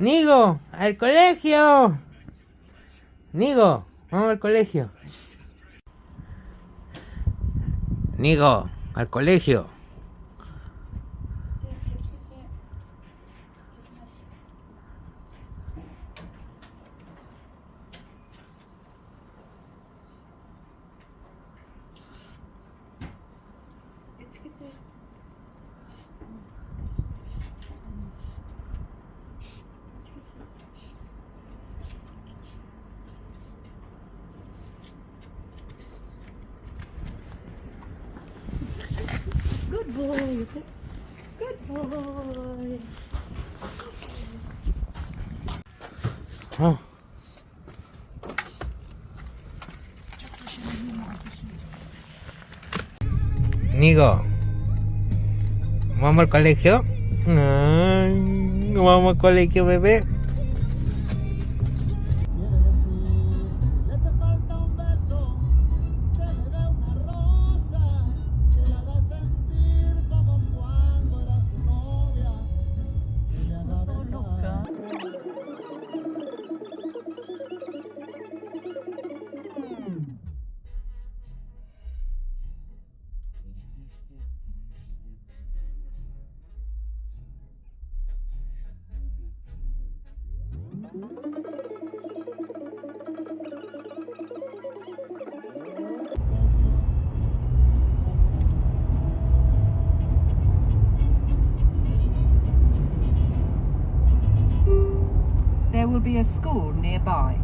Nigo, al colegio. Nigo, vamos al colegio. Nigo, al colegio. Good boy. Good boy. Oh. Nigo, ¿vamos al colegio? Ay, no vamos al colegio, bebé. Quiere decir, le hace falta un beso, que le dé una rosa, que la haga sentir como cuando era su novia, que le haga dejar. There will be a school nearby.